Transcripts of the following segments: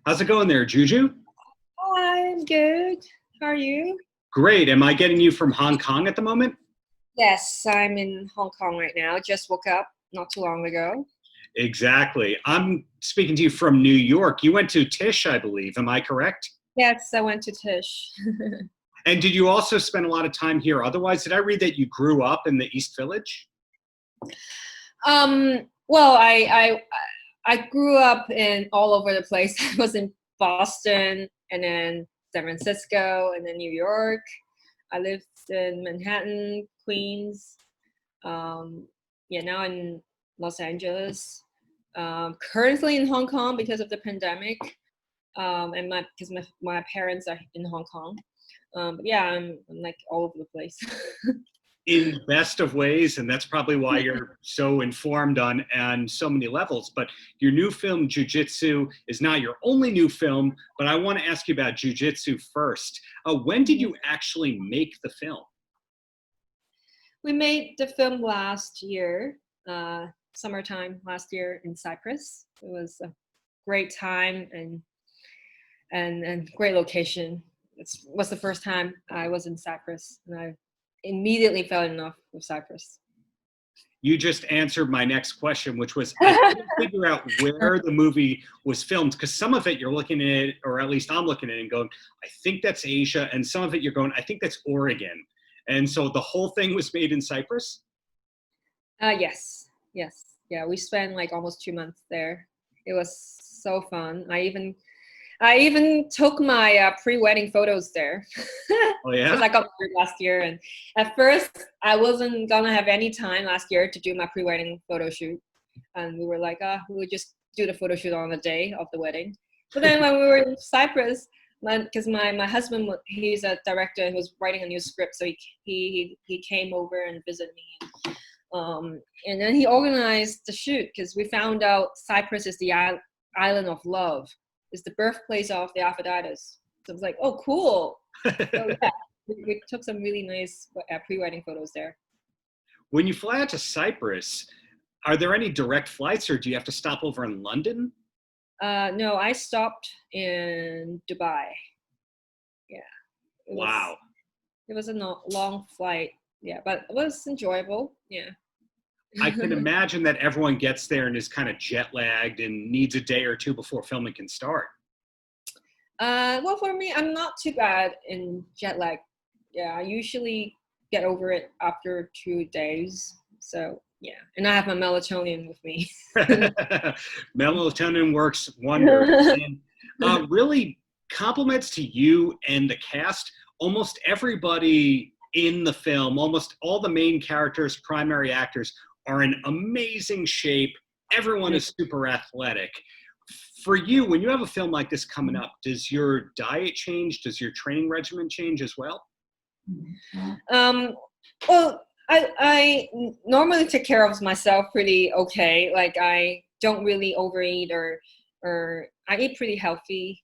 How's it going there, Juju? I'm good. How are you? Great. Am I getting you from Hong Kong at the moment? Yes, I'm in Hong Kong right now. Just woke up not too long ago. Exactly. I'm speaking to you from New York. You went to Tisch, I believe. Am I correct? Yes, I went to Tish. And did you also spend a lot of time here? Otherwise, did I read that you grew up in the East Village? Well, I grew up in all over the place. I was in Boston and then San Francisco and then New York. I lived in Manhattan, Queens. Um, yeah, now in Los Angeles. Currently in Hong Kong because of the pandemic. And my parents are in Hong Kong. But yeah, I'm like all over the place. In the best of ways, and that's probably why you're so informed on so many levels. But your new film, Jiu Jitsu, is not your only new film, but I want to ask you about Jiu Jitsu first. When did you actually make the film? We made the film last year, summertime last year in Cyprus. It was a great time and great location. It was the first time I was in Cyprus, and I immediately fell in love with Cyprus. You just answered my next question, which was I couldn't figure out where the movie was filmed because some of it you're looking at it, or at least I'm looking at it and going, I think that's Asia, and some of it you're going, I think that's Oregon. And so the whole thing was made in Cyprus? Yes, yes, yeah. We spent like almost 2 months there. It was so fun. I even took my pre-wedding photos there Oh, because yeah? I got married last year. And at first, I wasn't gonna have any time last year to do my pre-wedding photo shoot, and we were like, we'll just do the photo shoot on the day of the wedding. But then when we were in Cyprus, because my husband he's a director and was writing a new script, so he came over and visited me. And then he organized the shoot because we found out Cyprus is the island of love. It's the birthplace of the Aphrodites. So I was like, oh, cool. So yeah, we took some really nice pre-wedding photos there. When you fly out to Cyprus, are there any direct flights or do you have to stop over in London? No, I stopped in Dubai. Yeah, it was Wow. it was a long flight. Yeah, but it was enjoyable. Yeah. I can imagine that everyone gets there and is kind of jet lagged and needs a day or two before filming can start. Well, for me, I'm not too bad in jet lag. Yeah, I usually get over it after 2 days. So yeah, and I have my melatonin with me. Melatonin works wonders. And really, compliments to you and the cast. Almost everybody in the film, almost all the main characters, primary actors, are in amazing shape. Everyone is super athletic. For you, when you have a film like this coming up, does your diet change? Does your training regimen change as well? Um, well, I normally take care of myself pretty okay. Like I don't really overeat or I eat pretty healthy,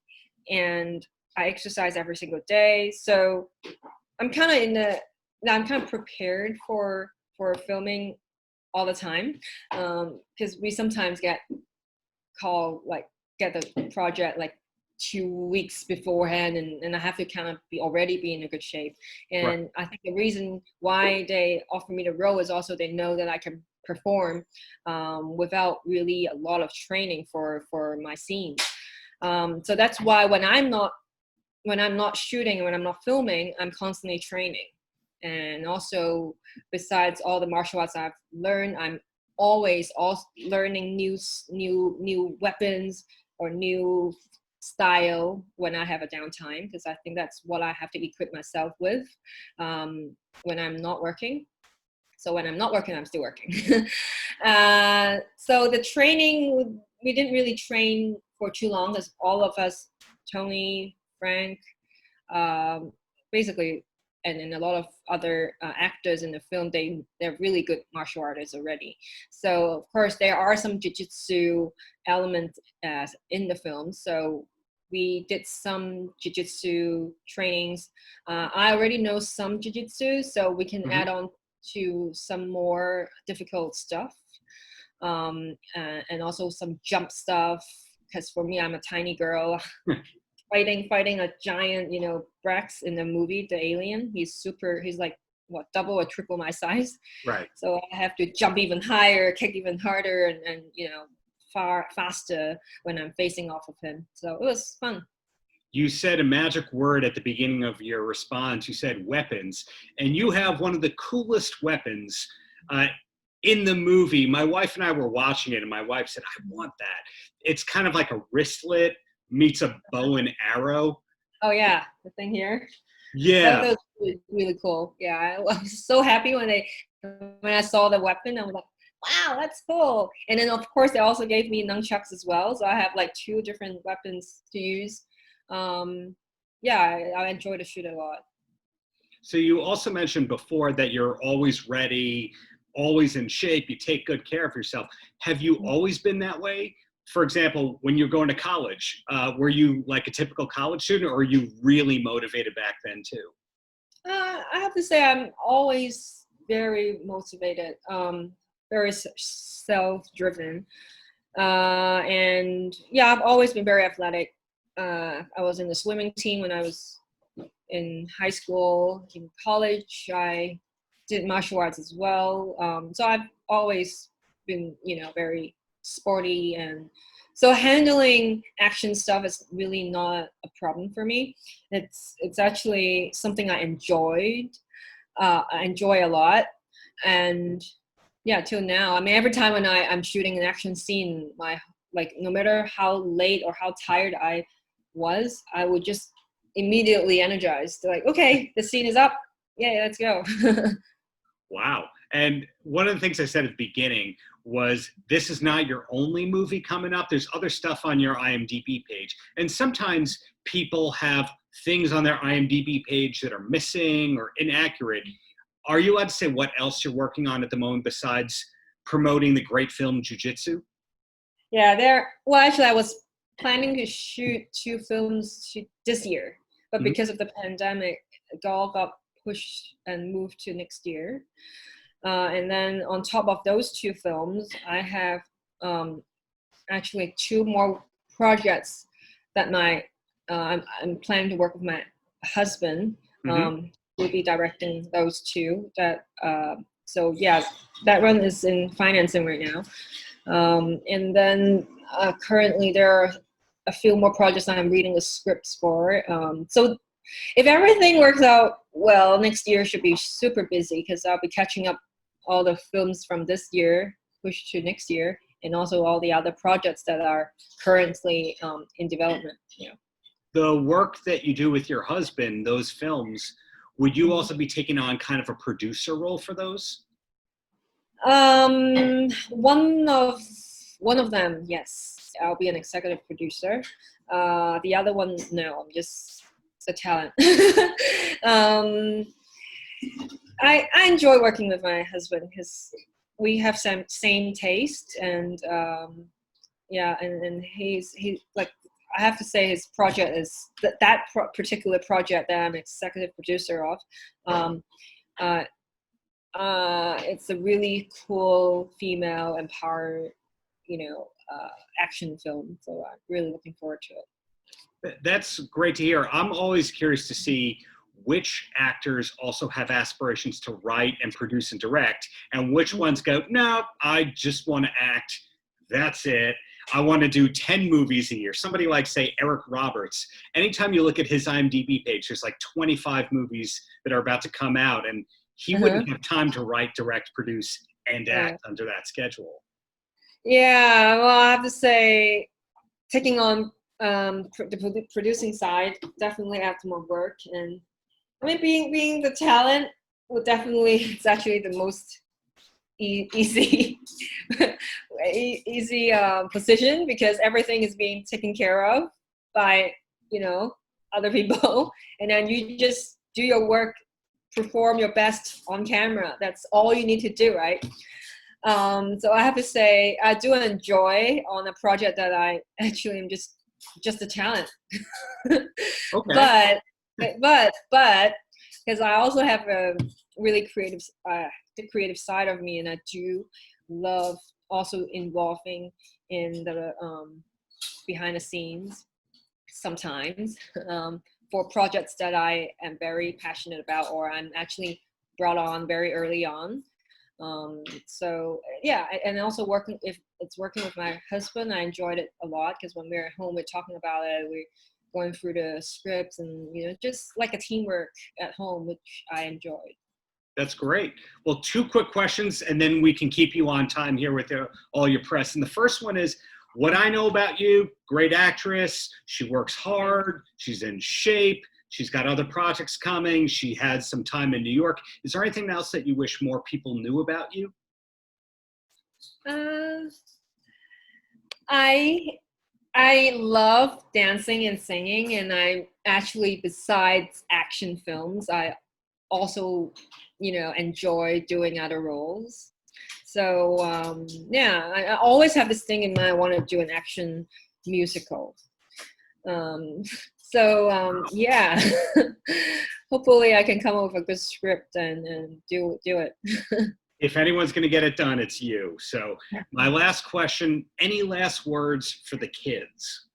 and I exercise every single day. So I'm kind of in the I'm kind of prepared for filming all the time because we sometimes get called like get the project like 2 weeks beforehand, and I have to kind of be in a good shape. Right. And I think the reason why they offer me the role is also they know that I can perform without really a lot of training for my scenes. So that's why when I'm not shooting, when I'm not filming, I'm constantly training. And also, besides all the martial arts I've learned, I'm always also learning new weapons or new style when I have a downtime, because I think that's what I have to equip myself with when I'm not working. So when I'm not working, I'm still working. So the training, we didn't really train for too long, because all of us, Tony, Frank, basically, and a lot of other actors in the film, they're really good martial artists already. So of course there are some jiu-jitsu elements in the film. So we did some jiu-jitsu trainings. I already know some jiu-jitsu, so we can add on to some more difficult stuff, and also some jump stuff, because for me, I'm a tiny girl fighting a giant, Brex in the movie, The Alien. He's like, what, double or triple my size. Right. So I have to jump even higher, kick even harder, and far faster when I'm facing off of him. So it was fun. You said a magic word at the beginning of your response. You said weapons, and you have one of the coolest weapons in the movie. My wife and I were watching it, and my wife said, I want that. It's kind of like a wristlet meets a bow and arrow. Oh, yeah, the thing here. Yeah. That was really, really cool. Yeah, I was so happy when I saw the weapon. I was like, wow, that's cool. And then, of course, they also gave me nunchucks as well. So I have like 2 different weapons to use. I enjoy the shoot a lot. So you also mentioned before that you're always ready, always in shape. You take good care of yourself. Have you always been that way? For example, when you're going to college, were you like a typical college student, or are you really motivated back then too? I have to say I'm always very motivated, very self-driven. And yeah, I've always been very athletic. I was in the swimming team when I was in high school. In college, I did martial arts as well. So I've always been, very sporty, and so handling action stuff is really not a problem for me. It's actually something I enjoy a lot, and yeah, till now. I mean, every time when I'm shooting an action scene, no matter how late or how tired I was, I would just immediately energized. Like, okay, the scene is up. Yeah, let's go. Wow. And one of the things I said at the beginning was this is not your only movie coming up. There's other stuff on your IMDb page. And sometimes people have things on their IMDb page that are missing or inaccurate. Are you allowed to say what else you're working on at the moment besides promoting the great film Jiu Jitsu? Yeah, actually, I was planning to shoot 2 films this year, but because of the pandemic, it all got pushed and moved to next year. And then on top of those 2 films, I have actually 2 more projects that I'm planning to work with my husband. We'll be directing those 2. So yeah, that one is in financing right now. And then currently there are a few more projects that I'm reading the scripts for. So if everything works out well, next year should be super busy because I'll be catching up all the films from this year, pushed to next year, and also all the other projects that are currently in development. Yeah. The work that you do with your husband, those films, would you also be taking on kind of a producer role for those? One of them, yes, I'll be an executive producer. The other one, no, I'm just the talent. I enjoy working with my husband because we have same taste, and and he like, I have to say his project is that particular project that I'm executive producer of. It's a really cool female empowered, action film. So I'm really looking forward to it. That's great to hear. I'm always curious to see which actors also have aspirations to write and produce and direct, and which ones go, no, I just want to act. That's it. I want to do 10 movies a year. Somebody like, say, Eric Roberts. Anytime you look at his IMDb page, there's like 25 movies that are about to come out, and he wouldn't have time to write, direct, produce, and act under that schedule. Yeah, well, I have to say, taking on the producing side definitely adds more work, and I mean, being the talent would definitely, it's actually the most easy position because everything is being taken care of by other people, and then you just do your work, perform your best on camera. That's all you need to do, right? So I have to say I do enjoy on a project that I actually am just a talent. Okay. but because I also have a really creative the creative side of me, and I do love also involving in the behind the scenes sometimes for projects that I am very passionate about, or I'm actually brought on very early on. So yeah, and also if it's working with my husband, I enjoyed it a lot, because when we're at home, we're talking about it, we're going through the scripts, and just like a teamwork at home, which I enjoyed. That's great. Well, 2 quick questions, and then we can keep you on time here with all your press. And the first one is, what I know about you: great actress, she works hard, she's in shape, she's got other projects coming, she had some time in New York. Is there anything else that you wish more people knew about you? I love dancing and singing, and I actually, besides action films, I also, enjoy doing other roles. So yeah, I always have this thing in mind. I want to do an action musical. Yeah, hopefully I can come up with a good script and do it. If anyone's going to get it done, it's you. So my last question, any last words for the kids?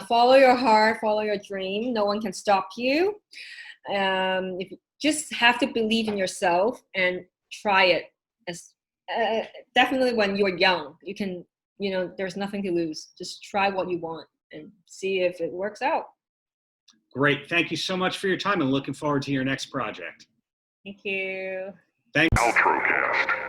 Follow your heart, follow your dream. No one can stop you. If you just have to believe in yourself and try it. Definitely when you're young, you can, there's nothing to lose. Just try what you want and see if it works out. Great. Thank you so much for your time, and looking forward to your next project. Thank you. Thanks. Paltrocast.